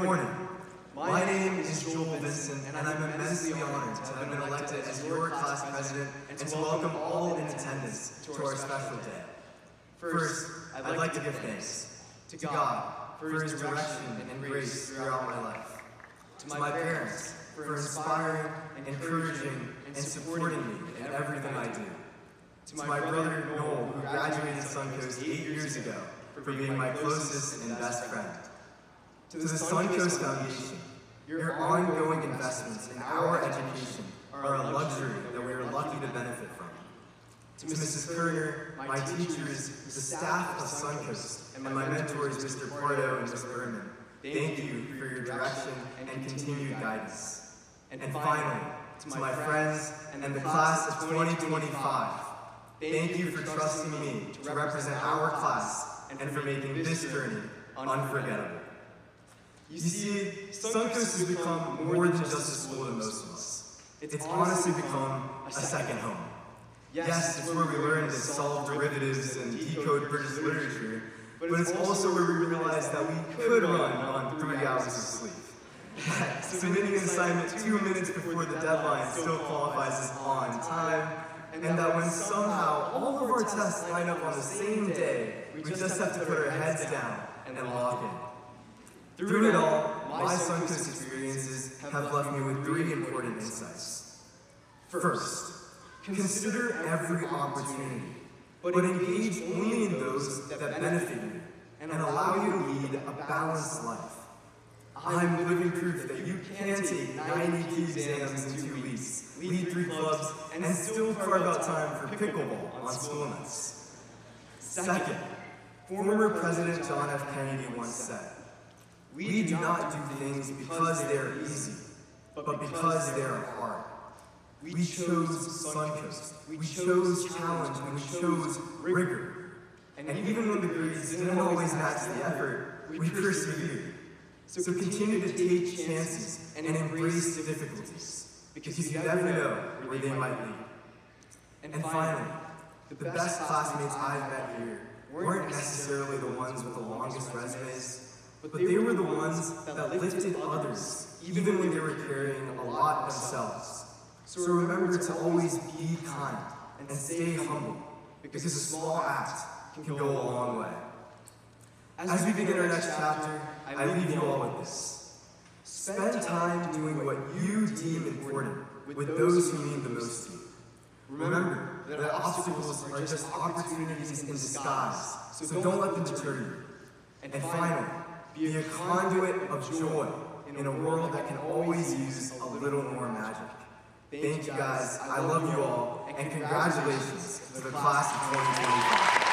morning. My name is Vincent, and I'm immensely honored to have been elected as your class president and to welcome all in attendance to our special day. First, I'd like to give thanks to God for His direction and grace throughout my life, to my parents for inspiring, encouraging, and supporting me in everything I do, to my brother Noel, who graduated Suncoast 8 years ago, for being my closest and best friend, to the Suncoast Foundation. Your ongoing investments in our education are a luxury that we are lucky to benefit from. To Mrs. Kerner, my teachers, the staff of Suncoast, and my mentors, Mr. Pardo and Ms. Berman, thank you for your direction and continued guidance. And finally, to my friends and the class of 2025, thank you for trusting me to represent our class and for making this journey unforgettable. You see, Suncoast has become more than just a school to most of us. It's honestly become a second home. Yes, it's where we learn to solve derivatives and decode British literature, but it's also where we realize that we could run on 3 hours of sleep. That submitting an assignment 2 minutes before the deadline still qualifies as on time, and that when somehow all of our tests line up on the same day, we just have to put our heads down and log in. Through it all, my Suncoast experiences have left me with 3 important insights. First, consider every opportunity, but engage only in those that benefit you and allow you to lead a balanced life. I'm living proof that you can take 90 key exams in 2 weeks, lead 3 clubs, and still carve out time for pickleball on school nights. Second, former President John F. Kennedy once said, "We do not do things because they are easy, but because they are hard." We chose Suncoast, we chose challenge, and we chose rigor. And even when the grades didn't always match the effort, we persevered. So continue to take chances and embrace difficulties, because you never know where they might lead. And finally, the best classmates I've met here weren't necessarily the ones with the longest resumes, but they were the ones that lifted others, even when they were carrying a lot themselves. So remember to always be kind and stay humble, because a small act can go a long way. As we begin our next chapter, I leave you all with this. Spend time doing what you deem important with those who mean the most to you. Remember that obstacles are just opportunities in disguise, so don't let them deter you. And finally, be a conduit of joy in a world that can always use a little more magic. Thank you guys, I love you all, and congratulations to the class of 2025.